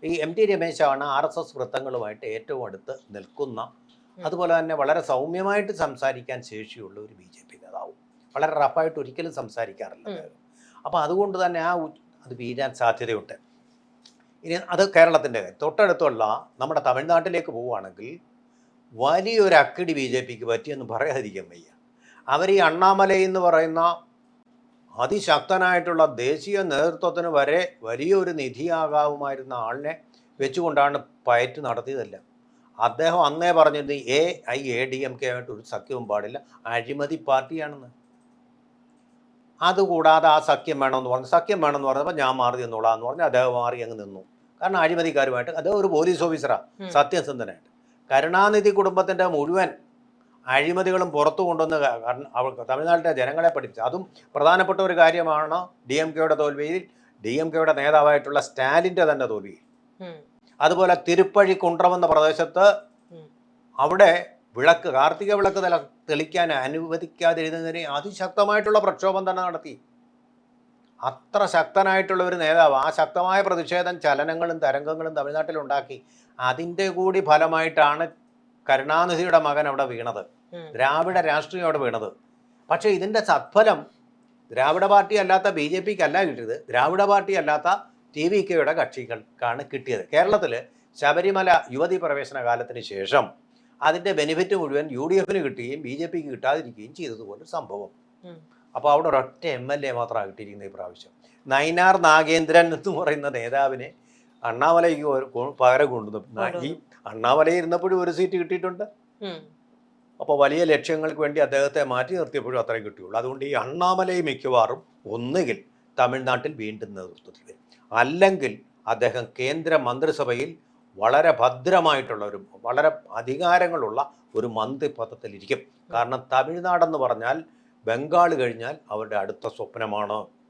ഈ എം.ടി. രമേശാണ് ആർ.എസ്.എസ് വൃത്തങ്ങളുമായിട്ട് ഏറ്റവും അടുത്ത് നിൽക്കുന്ന, അതുപോലെ തന്നെ വളരെ സൗമ്യമായിട്ട് സംസാരിക്കാൻ ശേഷിയുള്ള ഒരു ബി.ജെ.പി നേതാവും. വളരെ റഫായിട്ട് ഒരിക്കലും സംസാരിക്കാറില്ല അദ്ദേഹം. അപ്പോൾ അതുകൊണ്ട് തന്നെ അത് വീഴാൻ സാധ്യതയുണ്ട്. ഇനി അത് കേരളത്തിൻ്റെ കാര്യം. തൊട്ടടുത്തുള്ള നമ്മുടെ തമിഴ്നാട്ടിലേക്ക് പോവുകയാണെങ്കിൽ വലിയൊരു അക്കിടി ബി.ജെ.പിക്ക് പറ്റിയെന്ന് പറയാതിരിക്കാൻ വയ്യ. അവർ ഈ അണ്ണാമലൈ എന്ന് പറയുന്ന അതിശക്തനായിട്ടുള്ള ദേശീയ നേതൃത്വത്തിന് വരെ വലിയൊരു നിധിയാകാവുമായിരുന്ന ആളിനെ വെച്ചുകൊണ്ടാണ് പയറ്റ് നടത്തിയതല്ല. അദ്ദേഹം അന്നേ പറഞ്ഞിരുന്നു AIADMK ആയിട്ട് ഒരു സഖ്യവും പാടില്ല, അഴിമതി പാർട്ടിയാണെന്ന്. അതുകൂടാതെ ആ സഖ്യം വേണമെന്ന് പറഞ്ഞപ്പോൾ ഞാൻ മാറി നിന്നോളാന്ന് പറഞ്ഞ് അദ്ദേഹം മാറി അങ്ങ് നിന്നു. കാരണം അഴിമതിക്കാരുമായിട്ട് അദ്ദേഹം ഒരു പോലീസ് ഓഫീസറാണ്, സത്യസന്ധനായിട്ട്. കരുണാനിധി കുടുംബത്തിൻ്റെ മുഴുവൻ അഴിമതികളും പുറത്തു കൊണ്ടുവന്ന് തമിഴ്നാട്ടിലെ ജനങ്ങളെ പഠിപ്പിച്ചു. അതും പ്രധാനപ്പെട്ട ഒരു കാര്യമാണ് DMKയുടെ തോൽവിയിൽ, DMKയുടെ നേതാവായിട്ടുള്ള സ്റ്റാലിൻ്റെ തന്നെ തോൽവിയിൽ. അതുപോലെ തിരുപ്പഴി കുണ്ട്രം എന്ന പ്രദേശത്ത് അവിടെ കാർത്തിക വിളക്ക് തെളിക്കാൻ അനുവദിക്കാതിരുന്നതിന് അതിശക്തമായിട്ടുള്ള പ്രക്ഷോഭം തന്നെ നടത്തി. അത്ര ശക്തനായിട്ടുള്ള ഒരു നേതാവ് ആ ശക്തമായ പ്രതിഷേധം ചലനങ്ങളും തരംഗങ്ങളും തമിഴ്നാട്ടിലുണ്ടാക്കി. അതിൻ്റെ കൂടി ഫലമായിട്ടാണ് കരുണാനിധിയുടെ മകൻ അവിടെ വീണത്, ദ്രാവിഡ രാഷ്ട്രീയം അവിടെ വീണത്. പക്ഷേ ഇതിൻ്റെ സത്ഫലം ദ്രാവിഡ പാർട്ടി അല്ലാത്ത BJPക്കല്ല കിട്ടിയത്, ദ്രാവിഡ പാർട്ടി അല്ലാത്ത TVKയുടെ കക്ഷികൾക്കാണ് കിട്ടിയത്. കേരളത്തിൽ ശബരിമല യുവതി പ്രവേശന കാലത്തിന് ശേഷം അതിൻ്റെ ബെനിഫിറ്റ് മുഴുവൻ UDFന് കിട്ടുകയും BJPക്ക് കിട്ടാതിരിക്കുകയും ചെയ്തതുപോലെ സംഭവം. അപ്പോൾ അവിടെ ഒരൊറ്റ MLA മാത്രമാണ് കിട്ടിയിരിക്കുന്നത് ഈ പ്രാവശ്യം. നയിനാർ നാഗേന്ദ്രൻ എന്ന് പറയുന്ന നേതാവിനെ അണ്ണാമലയ്ക്ക് പകരം കൊണ്ടുവന്നു. ഈ അണ്ണാമലയിൽ ഇരുന്നപ്പോഴും ഒരു സീറ്റ് കിട്ടിയിട്ടുണ്ട്. അപ്പോൾ വലിയ ലക്ഷ്യങ്ങൾക്ക് വേണ്ടി അദ്ദേഹത്തെ മാറ്റി നിർത്തിയപ്പോഴും അത്രയും കിട്ടിയുള്ളൂ. അതുകൊണ്ട് ഈ അണ്ണാമലൈ മിക്കവാറും ഒന്നുകിൽ തമിഴ്നാട്ടിൽ വീണ്ടും നേതൃത്വത്തിൽ വരും, അല്ലെങ്കിൽ അദ്ദേഹം കേന്ദ്ര മന്ത്രിസഭയിൽ വളരെ ഭദ്രമായിട്ടുള്ള വളരെ അധികാരങ്ങളുള്ള ഒരു മന്ത്രിപദത്തിലിരിക്കും. കാരണം തമിഴ്നാടെന്ന് പറഞ്ഞാൽ ബംഗാൾ കഴിഞ്ഞാൽ അവരുടെ അടുത്ത സ്വപ്നമാണ്.